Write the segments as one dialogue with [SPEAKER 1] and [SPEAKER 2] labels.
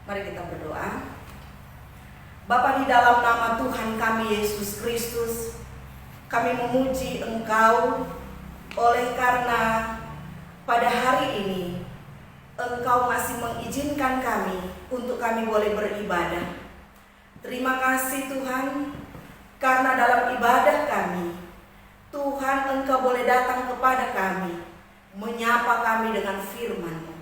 [SPEAKER 1] Mari kita berdoa. Bapa, di dalam nama Tuhan kami Yesus Kristus, kami memuji Engkau oleh karena pada hari ini Engkau masih mengizinkan kami untuk kami boleh beribadah. Terima kasih Tuhan, karena dalam ibadah kami Tuhan Engkau boleh datang kepada kami, menyapa kami dengan firman-Mu.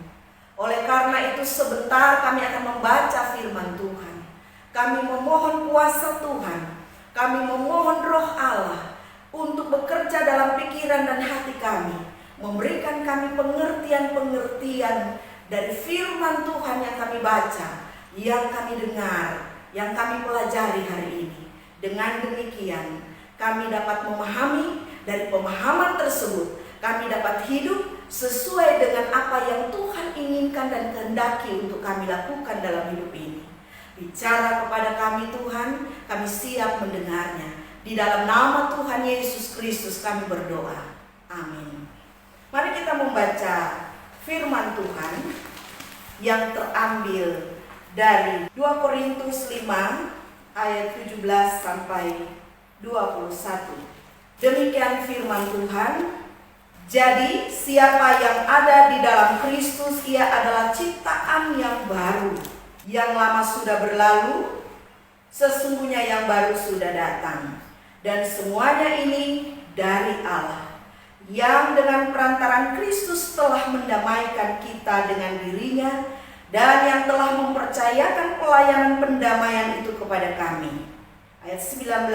[SPEAKER 1] Oleh karena itu sebentar kami akan membaca firman Tuhan. Kami memohon kuasa Tuhan, kami memohon Roh Allah untuk bekerja dalam pikiran dan hati kami, memberikan kami pengertian-pengertian dari firman Tuhan yang kami baca, yang kami dengar, yang kami pelajari hari ini. Dengan demikian kami dapat memahami, dari pemahaman tersebut kami dapat hidup sesuai dengan apa yang Tuhan inginkan dan kehendaki untuk kami lakukan dalam hidup ini. Bicara kepada kami Tuhan, kami siap mendengarnya. Di dalam nama Tuhan Yesus Kristus kami berdoa. Amin. Mari kita membaca firman Tuhan yang terambil dari 2 Korintus 5 ayat 17 sampai 21. Demikian firman Tuhan. Jadi siapa yang ada di dalam Kristus, ia adalah ciptaan yang baru. Yang lama sudah berlalu, sesungguhnya yang baru sudah datang. Dan semuanya ini dari Allah, yang dengan perantaran Kristus telah mendamaikan kita dengan dirinya, dan yang telah mempercayakan pelayanan pendamaian itu kepada kami. Ayat 19,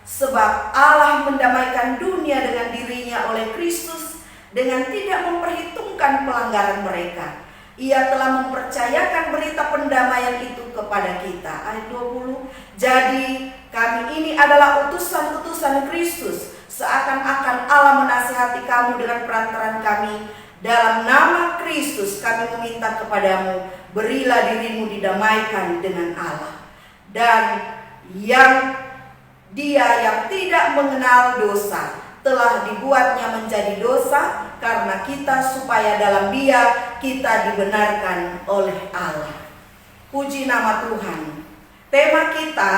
[SPEAKER 1] sebab Allah mendamaikan dunia dengan dirinya oleh Kristus, dengan tidak memperhitungkan pelanggaran mereka. Ia telah mempercayakan berita pendamaian itu kepada kita. Ayat 20, jadi kami ini adalah utusan-utusan Kristus, seakan-akan Allah menasihati kamu dengan perantaran kami. Dalam nama Kristus kami meminta kepadamu, berilah dirimu didamaikan dengan Allah. Dan Dia yang tidak mengenal dosa telah dibuatnya menjadi dosa karena kita, supaya dalam Dia kita dibenarkan oleh Allah. Puji nama Tuhan. Tema kita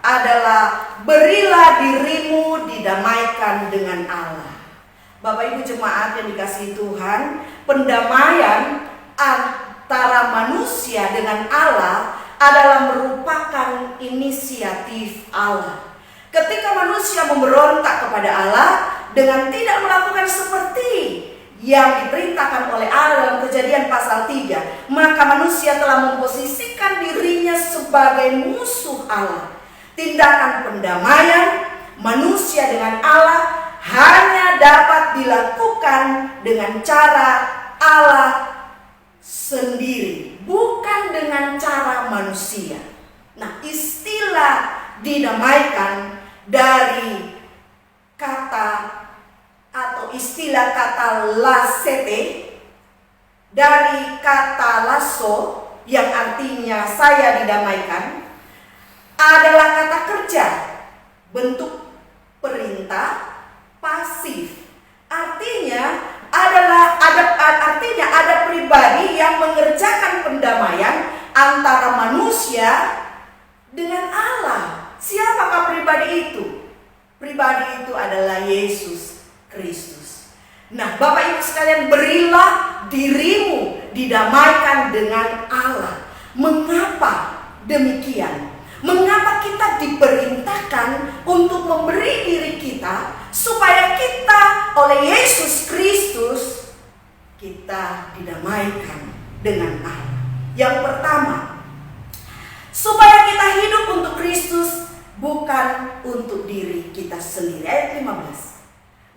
[SPEAKER 1] adalah berilah dirimu didamaikan dengan Allah. Bapak Ibu jemaat yang dikasihi Tuhan, pendamaian antara manusia dengan Allah adalah merupakan inisiatif Allah. Ketika manusia memberontak kepada Allah dengan tidak melakukan seperti yang diperintahkan oleh Allah dalam Kejadian pasal 3, maka manusia telah memposisikan dirinya sebagai musuh Allah. Tindakan pendamaian manusia dengan Allah hanya dapat dilakukan dengan cara Allah sendiri, bukan dengan cara manusia. Nah, istilah didamaikan dari kata atau istilah kata lasete, dari kata lasso yang artinya saya didamaikan, adalah kata kerja, bentuk perintah pasif. Artinya ada pribadi yang mengerjakan pendamaian antara manusia dengan Allah. Siapakah pribadi itu? Pribadi itu adalah Yesus Kristus. Nah, Bapak Ibu sekalian, berilah dirimu didamaikan dengan Allah. Mengapa demikian? Mengapa kita diperintahkan untuk memberi diri kita supaya kita oleh Yesus Kristus kita didamaikan dengan Allah? Yang pertama, supaya kita hidup untuk Kristus, bukan untuk diri kita sendiri. Ayat 15.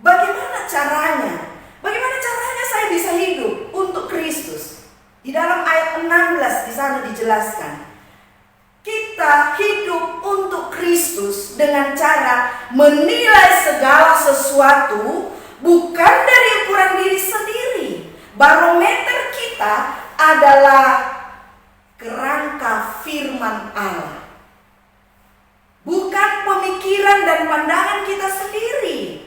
[SPEAKER 1] Bagaimana caranya? Bagaimana caranya saya bisa hidup untuk Kristus? Di dalam ayat 16 di sana dijelaskan, kita hidup untuk Kristus dengan cara menilai segala sesuatu bukan dari ukuran diri sendiri. Barometer kita adalah kerangka firman Allah, bukan pemikiran dan pandangan kita sendiri.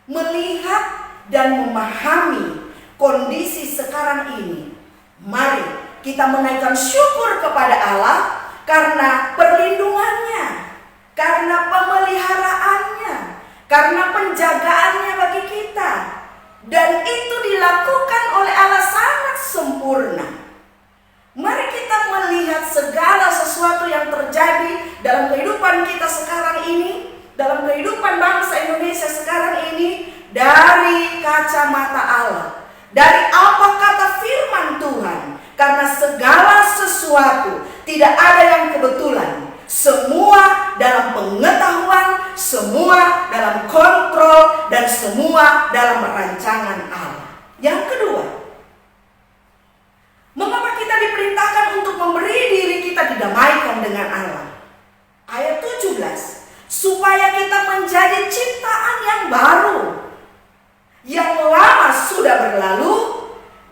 [SPEAKER 1] Melihat dan memahami kondisi sekarang ini, mari kita menaikkan syukur kepada Allah karena perlindungannya, karena pemeliharaannya, karena penjagaannya bagi kita. Dan itu dilakukan oleh Allah sangat sempurna. Mari kita melihat segala sesuatu yang terjadi dalam kehidupan kita sekarang ini, dalam kehidupan bangsa Indonesia sekarang ini, dari kacamata Allah, dari apa kata firman Tuhan. Karena segala sesuatu tidak ada yang kebetulan, semua dalam pengetahuan, semua dalam kontrol, dan semua dalam rancangan Allah. Yang kedua, mengapa kita diperintahkan untuk memberi diri kita didamaikan dengan Allah? Ayat 17, supaya kita menjadi ciptaan yang baru, yang lama sudah berlalu,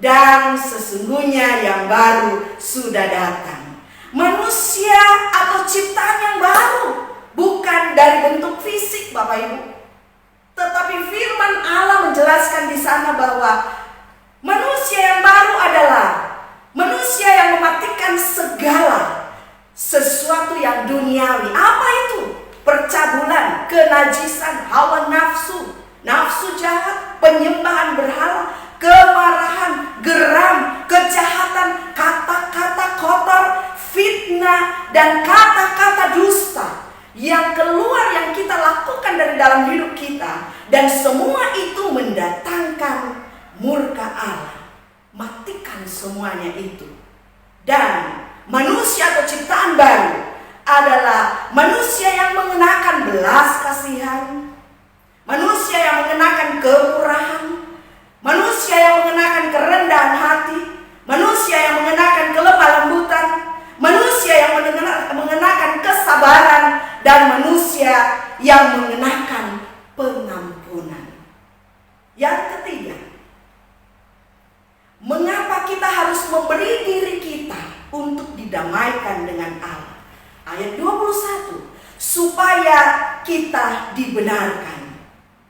[SPEAKER 1] dan sesungguhnya yang baru sudah datang. Manusia atau ciptaan yang baru, bukan dari bentuk fisik Bapak Ibu. Tetapi firman Allah menjelaskan di sana bahwa manusia yang baru adalah manusia yang mematikan segala sesuatu yang duniawi. Apa itu? Percabulan, kenajisan, hawa nafsu, nafsu jahat, penyembahan berhala, kemarahan, geram, kejahatan, kata-kata kotor, fitnah, dan kata-kata dusta yang keluar, yang kita lakukan dari dalam hidup kita. Dan semua itu mendatangkan murka Allah. Matikan semuanya itu. Dan manusia atau ciptaan baru adalah manusia yang mengenakan belas kasihan, manusia yang mengenakan kemurahan, manusia yang mengenakan kerendahan hati, manusia yang mengenakan kelemah lembutan, manusia yang mengenakan kesabaran, dan manusia yang mengenakan pengampunan. Yang ketiga, mengapa kita harus memberi diri kita untuk didamaikan dengan Allah? Ayat 21, supaya kita dibenarkan.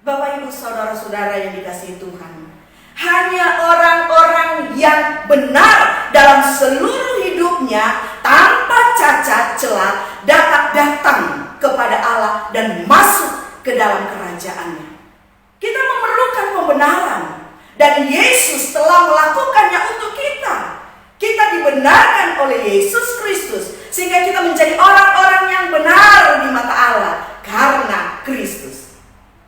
[SPEAKER 1] Bapak Ibu saudara-saudara yang dikasihi Tuhan, hanya orang-orang yang benar dalam seluruh hidupnya tanpa cacat celah dapat datang kepada Allah dan masuk ke dalam kerajaannya. Kita memerlukan pembenaran, dan Yesus telah melakukannya untuk kita. Kita dibenarkan oleh Yesus Kristus sehingga kita menjadi orang-orang yang benar di mata Allah karena Kristus.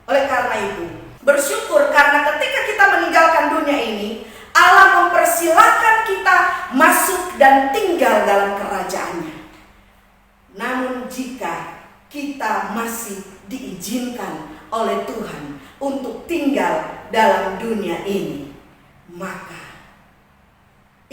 [SPEAKER 1] Oleh karena itu, bersyukur karena ketika kita meninggalkan dunia ini, Allah mempersilahkan kita masuk dan tinggal dalam kerajaannya. Namun jika kita masih diizinkan oleh Tuhan untuk tinggal dalam dunia ini, maka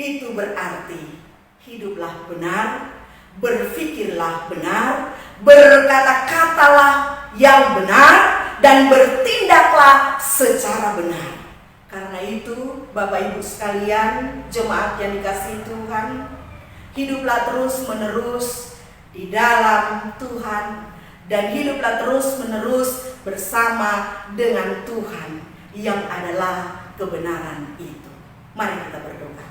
[SPEAKER 1] itu berarti hiduplah benar, berpikirlah benar, berkata-katalah yang benar, dan bertindaklah secara benar. Karena itu Bapak Ibu sekalian, jemaat yang dikasihi Tuhan, hiduplah terus menerus di dalam Tuhan, dan hiduplah terus menerus bersama dengan Tuhan yang adalah kebenaran itu. Mari kita berdoa.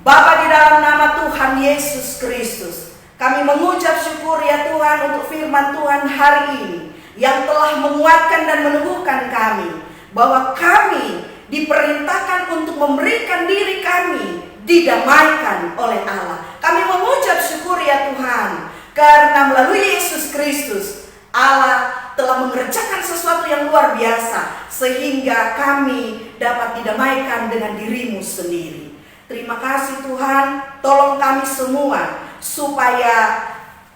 [SPEAKER 1] Bapa, di dalam nama Tuhan Yesus Kristus, kami mengucap syukur ya Tuhan untuk firman Tuhan hari ini yang telah menguatkan dan meneguhkan kami bahwa kami diperintahkan untuk memberikan diri kami didamaikan oleh Allah. Kami mengucap syukur ya Tuhan karena melalui Yesus Kristus Allah telah mengerjakan sesuatu yang luar biasa sehingga kami dapat didamaikan dengan diri-Mu sendiri. Terima kasih Tuhan, tolong kami semua supaya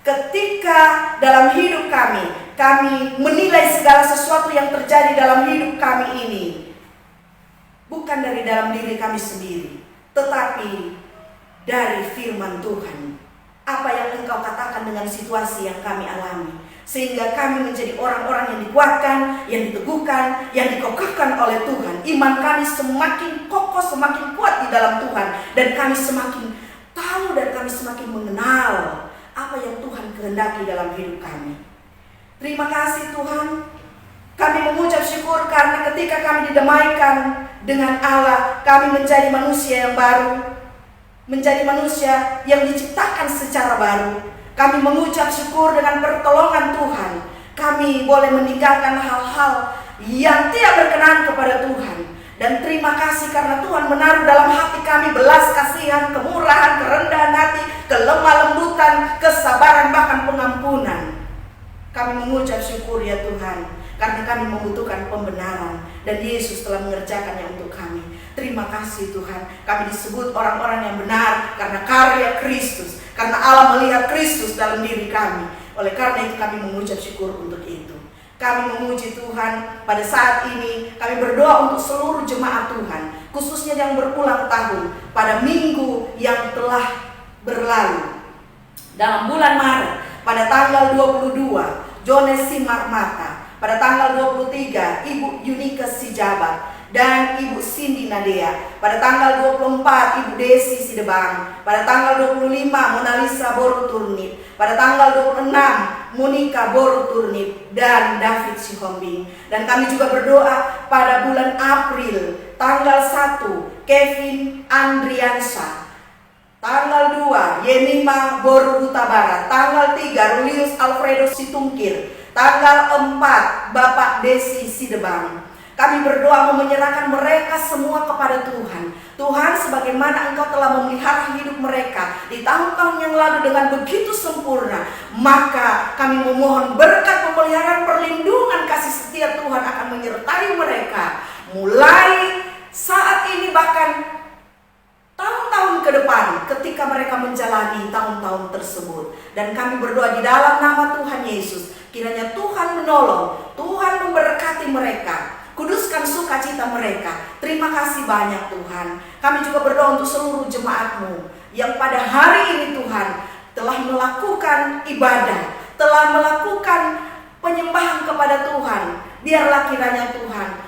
[SPEAKER 1] ketika dalam hidup kami menilai segala sesuatu yang terjadi dalam hidup kami ini bukan dari dalam diri kami sendiri, tetapi dari firman Tuhan. Apa yang Engkau katakan dengan situasi yang kami alami, sehingga kami menjadi orang-orang yang dikuatkan, yang diteguhkan, yang dikokohkan oleh Tuhan. Iman kami semakin kokoh, semakin kuat di dalam Tuhan, dan kami semakin tahu dan kami semakin mengenal apa yang Tuhan kehendaki dalam hidup kami. Terima kasih Tuhan. Kami mengucap syukur karena ketika kami didamaikan dengan Allah, kami menjadi manusia yang baru, menjadi manusia yang diciptakan secara baru. Kami mengucap syukur dengan pertolongan Tuhan. Kami boleh meninggalkan hal-hal yang tidak berkenan kepada Tuhan. Dan terima kasih karena Tuhan menaruh dalam hati kami belas kasihan, kemurahan, kerendahan hati, kelemah lembutan, kesabaran, bahkan pengampunan. Kami mengucap syukur ya Tuhan, karena kami membutuhkan pembenaran dan Yesus telah mengerjakannya untuk kami. Terima kasih Tuhan, kami disebut orang-orang yang benar karena karya Kristus, karena Allah melihat Kristus dalam diri kami. Oleh karena itu kami mengucap syukur untuk itu. Kami memuji Tuhan pada saat ini. Kami berdoa untuk seluruh jemaat Tuhan, khususnya yang berulang tahun pada minggu yang telah berlalu. Dalam bulan Maret, pada tanggal 22, Jones Simarmata. Pada tanggal 23, Ibu Yunika Sijabat dan Ibu Cindy Nadea. Pada tanggal 24, Ibu Desi Sidebang. Pada tanggal 25, Monalisa Boru Turnip. Pada tanggal 26, Monica Boru Turnip dan David Sihombing. Dan kami juga berdoa pada bulan April, tanggal 1, Kevin Andriansa. Tanggal 2, Yemima Boru Huta Barat. Tanggal 3, Rulius Alfredo Situngkir. Tanggal 4, Bapak Desi Sidebang. Kami berdoa menyerahkan mereka semua kepada Tuhan. Tuhan, sebagaimana Engkau telah memelihara hidup mereka di tahun-tahun yang lalu dengan begitu sempurna, maka kami memohon berkat pemeliharaan, perlindungan, kasih setia Tuhan akan menyertai mereka mulai saat ini bahkan tahun-tahun ke depan ketika mereka menjalani tahun-tahun tersebut. Dan kami berdoa di dalam nama Tuhan Yesus, kiranya Tuhan menolong, Tuhan memberkati mereka, kuduskan sukacita mereka. Terima kasih banyak Tuhan. Kami juga berdoa untuk seluruh jemaat-Mu yang pada hari ini Tuhan telah melakukan ibadah, telah melakukan penyembahan kepada Tuhan. Biarlah kiranya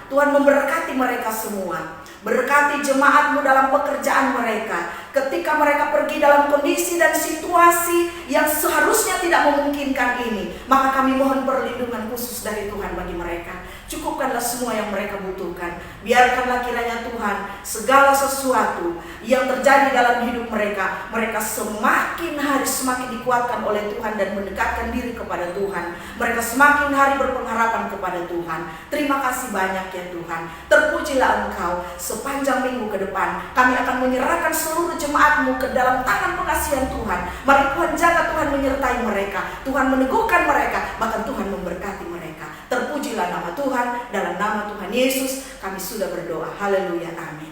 [SPEAKER 1] Tuhan memberkati mereka semua. Berkati jemaat-Mu dalam pekerjaan mereka. Ketika mereka pergi dalam kondisi dan situasi yang seharusnya tidak memungkinkan ini, maka kami mohon perlindungan khusus dari Tuhan bagi mereka. Cukupkanlah semua yang mereka butuhkan. Biarkanlah kiranya Tuhan segala sesuatu yang terjadi dalam hidup mereka, mereka semakin hari semakin dikuatkan oleh Tuhan dan mendekatkan diri kepada Tuhan. Mereka semakin hari berpengharapan kepada Tuhan. Terima kasih banyak ya Tuhan. Terpujilah Engkau. Sepanjang minggu ke depan kami akan menyerahkan seluruh jemaat-Mu ke dalam tangan pengasihan Tuhan. Mari Tuhan jaga, Tuhan menyertai mereka, Tuhan meneguhkan mereka, bahkan Tuhan memberkati mereka. Terpujilah nama Tuhan. Dalam nama Tuhan Yesus kami sudah berdoa. Haleluya, amin.